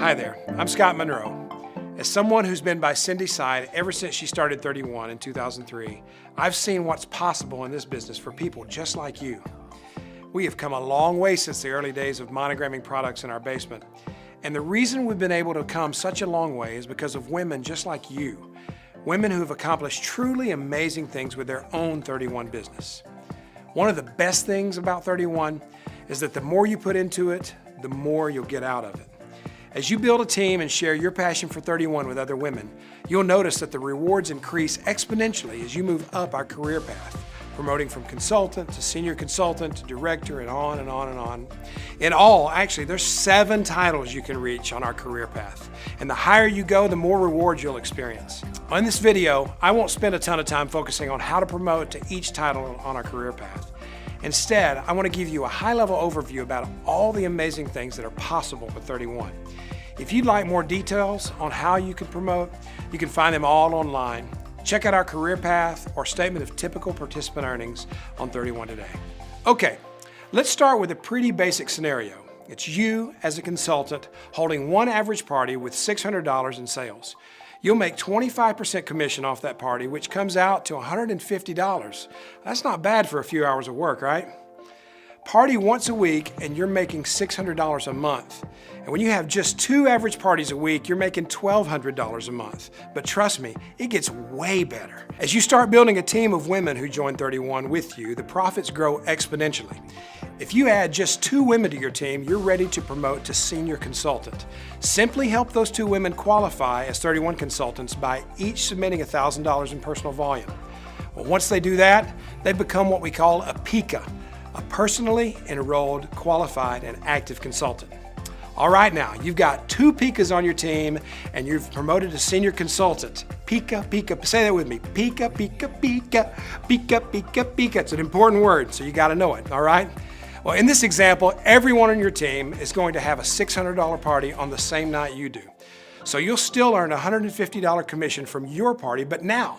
Hi there, I'm Scott Monroe. As someone who's been by Cindy's side ever since she started 31 in 2003, I've seen what's possible in this business for people just like you. We have come a long way since the early days of monogramming products in our basement. And the reason we've been able to come such a long way is because of women just like you. Women who have accomplished truly amazing things with their own 31 business. One of the best things about 31 is that the more you put into it, the more you'll get out of it. As you build a team and share your passion for 31 with other women, you'll notice that the rewards increase exponentially as you move up our career path, promoting from consultant to senior consultant to director and on and on and on. In all, actually, there's 7 titles you can reach on our career path. And the higher you go, the more rewards you'll experience. On this video, I won't spend a ton of time focusing on how to promote to each title on our career path. Instead, I want to give you a high-level overview about all the amazing things that are possible with 31. If you'd like more details on how you can promote, you can find them all online. Check out our career path or statement of typical participant earnings on 31 Today. Okay, let's start with a pretty basic scenario. It's you as a consultant holding one average party with $600 in sales. You'll make 25% commission off that party, which comes out to $150. That's not bad for a few hours of work, right? Party once a week and you're making $600 a month. And when you have just 2 average parties a week, you're making $1,200 a month. But trust me, it gets way better. As you start building a team of women who join 31 with you, the profits grow exponentially. If you add just 2 women to your team, you're ready to promote to senior consultant. Simply help those 2 women qualify as 31 consultants by each submitting $1,000 in personal volume. Well, once they do that, they become what we call a PICA, a personally enrolled, qualified, and active consultant. All right, now, you've got 2 PICAs on your team and you've promoted to senior consultant. PICA, PICA, say that with me. PICA, PICA, PICA, PICA, PICA, PICA. It's an important word, so you gotta know it, all right? Well, in this example, everyone on your team is going to have a $600 party on the same night you do. So you'll still earn a $150 commission from your party, but now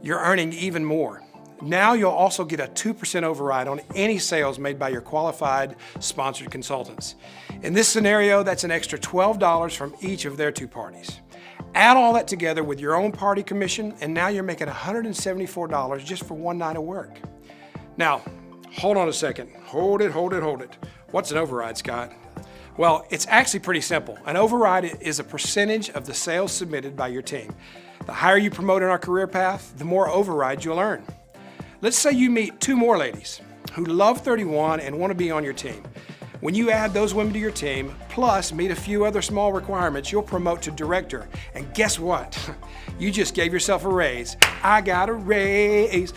you're earning even more. Now you'll also get a 2% override on any sales made by your qualified sponsored consultants. In this scenario, that's an extra $12 from each of their 2 parties. Add all that together with your own party commission, and now you're making $174 just for one night of work. Now, hold on a second. Hold it. What's an override, Scott? Well, it's actually pretty simple. An override is a percentage of the sales submitted by your team. The higher you promote in our career path, the more overrides you'll earn. Let's say you meet 2 more ladies who love 31 and want to be on your team. When you add those women to your team, plus meet a few other small requirements, you'll promote to director. And guess what? You just gave yourself a raise. I got a raise.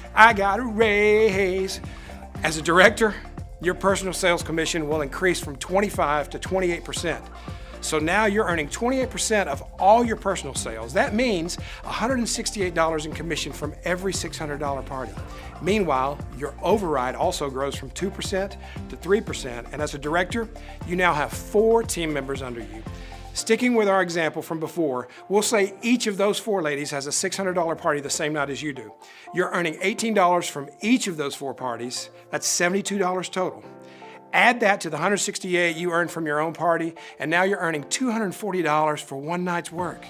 As a director, your personal sales commission will increase from 25 to 28%. So now you're earning 28% of all your personal sales. That means $168 in commission from every $600 party. Meanwhile, your override also grows from 2% to 3%, and as a director, you now have 4 team members under you. Sticking with our example from before, we'll say each of those 4 ladies has a $600 party the same night as you do. You're earning $18 from each of those 4 parties. That's $72 total. Add that to the $168 you earned from your own party, and now you're earning $240 for one night's work.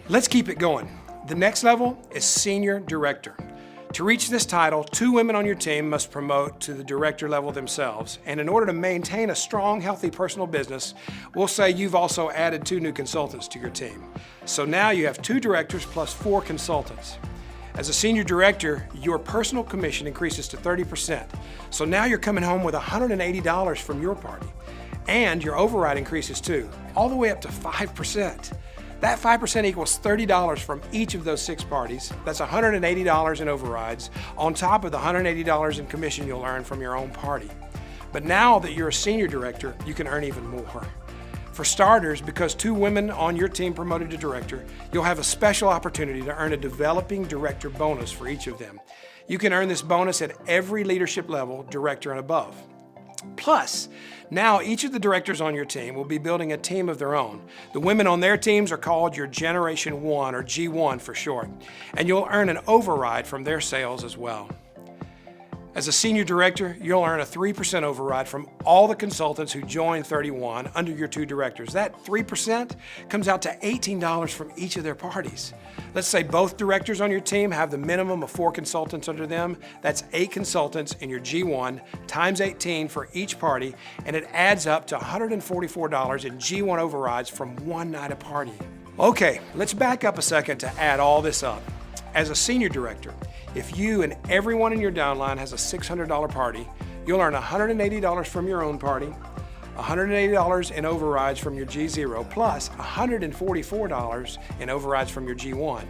Let's keep it going. The next level is senior director. To reach this title, 2 women on your team must promote to the director level themselves. And in order to maintain a strong, healthy personal business, we'll say you've also added 2 new consultants to your team. So now you have 2 directors plus 4 consultants. As a senior director, your personal commission increases to 30%. So now you're coming home with $180 from your party. And your override increases too, all the way up to 5%. That 5% equals $30 from each of those 6 parties. That's $180 in overrides, on top of the $180 in commission you'll earn from your own party. But now that you're a senior director, you can earn even more. For starters, because 2 women on your team promoted to director, you'll have a special opportunity to earn a developing director bonus for each of them. You can earn this bonus at every leadership level, director and above. Plus, now each of the directors on your team will be building a team of their own. The women on their teams are called your Generation 1, or G1 for short, and you'll earn an override from their sales as well. As a senior director, you'll earn a 3% override from all the consultants who join 31 under your 2 directors. That 3% comes out to $18 from each of their parties. Let's say both directors on your team have the minimum of 4 consultants under them. That's 8 consultants in your G1 times 18 for each party, and it adds up to $144 in G1 overrides from one night of partying. Okay, let's back up a second to add all this up. As a senior director, if you and everyone in your downline has a $600 party, you'll earn $180 from your own party, $180 in overrides from your G0, plus $144 in overrides from your G1.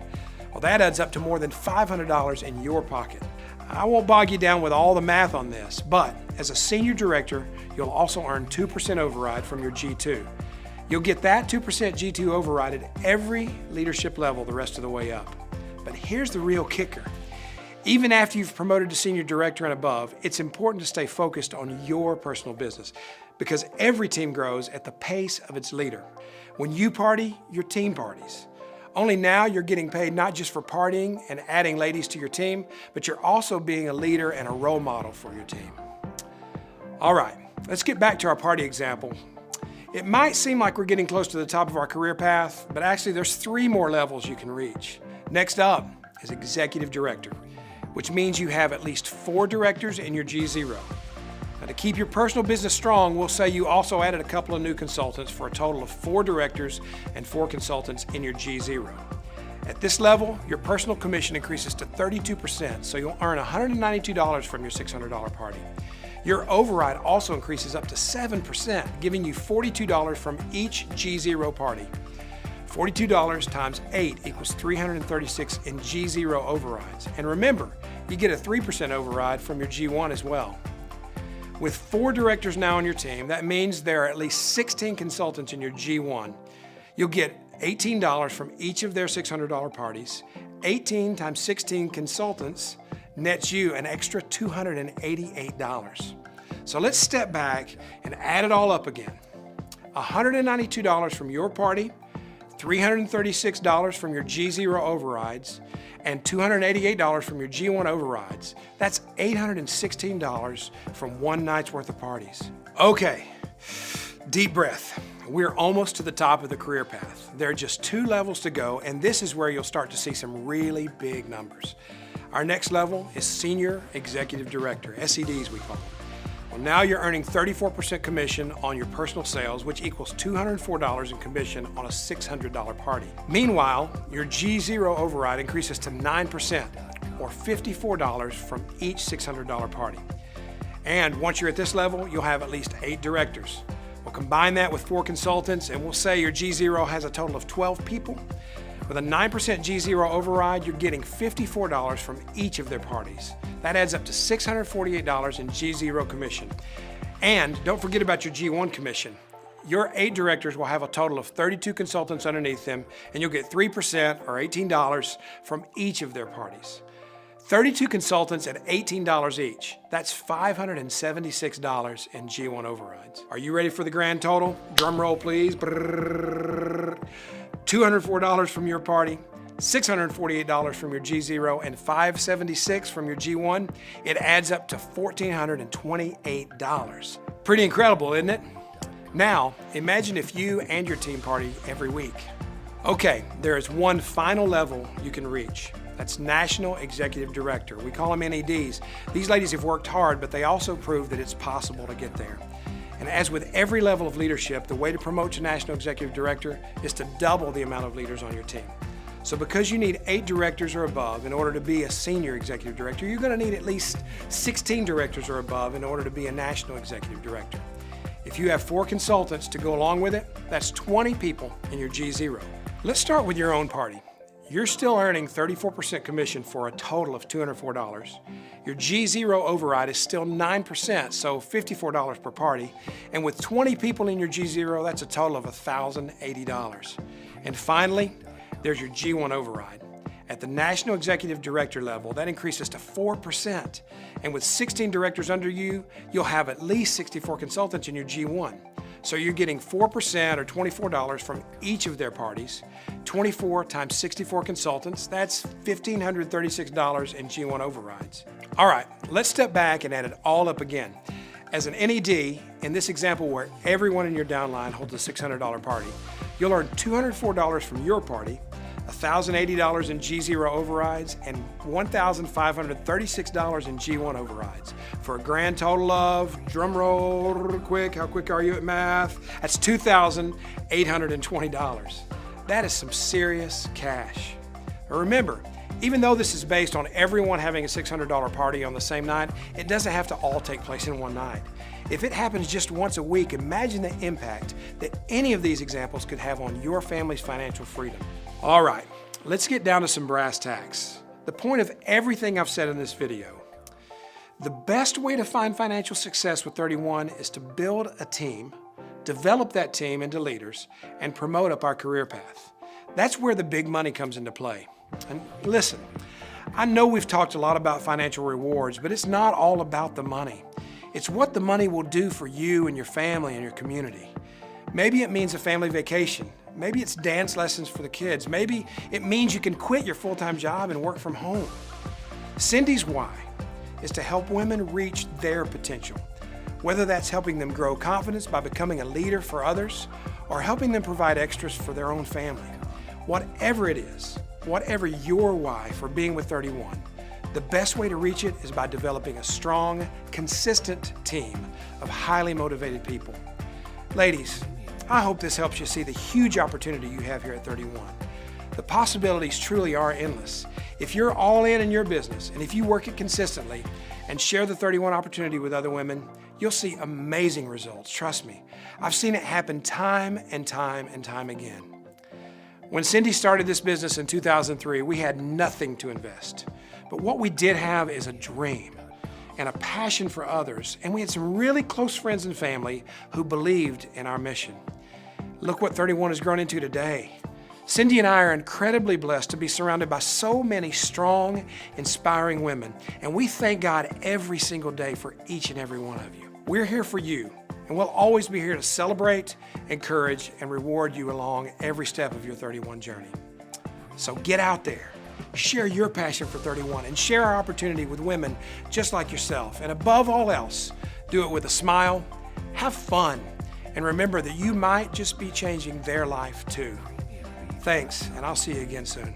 Well, that adds up to more than $500 in your pocket. I won't bog you down with all the math on this, but as a senior director, you'll also earn 2% override from your G2. You'll get that 2% G2 override at every leadership level the rest of the way up. But here's the real kicker. Even after you've promoted to senior director and above, it's important to stay focused on your personal business because every team grows at the pace of its leader. When you party, your team parties. Only now you're getting paid not just for partying and adding ladies to your team, but you're also being a leader and a role model for your team. All right, let's get back to our party example. It might seem like we're getting close to the top of our career path, but actually there's 3 more levels you can reach. Next up is executive director, which means you have at least 4 directors in your G0. Now, to keep your personal business strong, we'll say you also added a couple of new consultants for a total of 4 directors and 4 consultants in your G0. At this level, your personal commission increases to 32%, so you'll earn $192 from your $600 party. Your override also increases up to 7%, giving you $42 from each G0 party. $42 times 8 equals $336 in G0 overrides. And remember, you get a 3% override from your G1 as well. With 4 directors now on your team, that means there are at least 16 consultants in your G1. You'll get $18 from each of their $600 parties. 18 times 16 consultants nets you an extra $288. So let's step back and add it all up again. $192 from your party, $336 from your G0 overrides, and $288 from your G1 overrides. That's $816 from one night's worth of parties. Okay, deep breath. We're almost to the top of the career path. There are just 2 levels to go, and this is where you'll start to see some really big numbers. Our next level is Senior Executive Director, SEDs we call them. Well, now you're earning 34% commission on your personal sales, which equals $204 in commission on a $600 party. Meanwhile, your G0 override increases to 9%, or $54 from each $600 party. And once you're at this level, you'll have at least 8 directors. We'll combine that with 4 consultants, and we'll say your G0 has a total of 12 people. With a 9% G0 override, you're getting $54 from each of their parties. That adds up to $648 in G0 commission. And don't forget about your G1 commission. Your 8 directors will have a total of 32 consultants underneath them, and you'll get 3% or $18 from each of their parties. 32 consultants at $18 each. That's $576 in G1 overrides. Are you ready for the grand total? Drum roll, please. $204 from your party, $648 from your G0, and $576 from your G1. It adds up to $1,428. Pretty incredible, isn't it? Now, imagine if you and your team party every week. Okay, there is one final level you can reach. That's National Executive Director. We call them NEDs. These ladies have worked hard, but they also prove that it's possible to get there. And as with every level of leadership, the way to promote to National Executive Director is to double the amount of leaders on your team. So because you need 8 directors or above in order to be a Senior Executive Director, you're going to need at least 16 directors or above in order to be a National Executive Director. If you have 4 consultants to go along with it, that's 20 people in your G0. Let's start with your own party. You're still earning 34% commission for a total of $204. Your G0 override is still 9%, so $54 per party. And with 20 people in your G0, that's a total of $1,080. And finally, there's your G1 override. At the National Executive Director level, that increases to 4%. And with 16 directors under you, you'll have at least 64 consultants in your G1. So you're getting 4% or $24 from each of their parties. 24 times 64 consultants, that's $1,536 in G1 overrides. All right, let's step back and add it all up again. As an NED, in this example where everyone in your downline holds a $600 party, you'll earn $204 from your party, $1,080 in G0 overrides, and $1,536 in G1 overrides, for a grand total of, drum roll quick, how quick are you at math? That's $2,820. That is some serious cash. But remember, even though this is based on everyone having a $600 party on the same night, it doesn't have to all take place in one night. If it happens just once a week, imagine the impact that any of these examples could have on your family's financial freedom. All right, let's get down to some brass tacks. The point of everything I've said in this video: the best way to find financial success with 31 is to build a team, develop that team into leaders, and promote up our career path. That's where the big money comes into play. And listen, I know we've talked a lot about financial rewards, but it's not all about the money. It's what the money will do for you and your family and your community. Maybe it means a family vacation. Maybe it's dance lessons for the kids. Maybe it means you can quit your full-time job and work from home. Cindy's why is to help women reach their potential, whether that's helping them grow confidence by becoming a leader for others or helping them provide extras for their own family. Whatever it is, whatever your why for being with 31, the best way to reach it is by developing a strong, consistent team of highly motivated people. Ladies, I hope this helps you see the huge opportunity you have here at 31. The possibilities truly are endless. If you're all in your business, and if you work it consistently and share the 31 opportunity with other women, you'll see amazing results. Trust me, I've seen it happen time and time and time again. When Cindy started this business in 2003, we had nothing to invest. But what we did have is a dream and a passion for others, and we had some really close friends and family who believed in our mission. Look what 31 has grown into today. Cindy and I are incredibly blessed to be surrounded by so many strong, inspiring women, and we thank God every single day for each and every one of you. We're here for you, and we'll always be here to celebrate, encourage, and reward you along every step of your 31 journey. So get out there, share your passion for 31, and share our opportunity with women just like yourself. And above all else, do it with a smile, have fun, and remember that you might just be changing their life too. Thanks, and I'll see you again soon.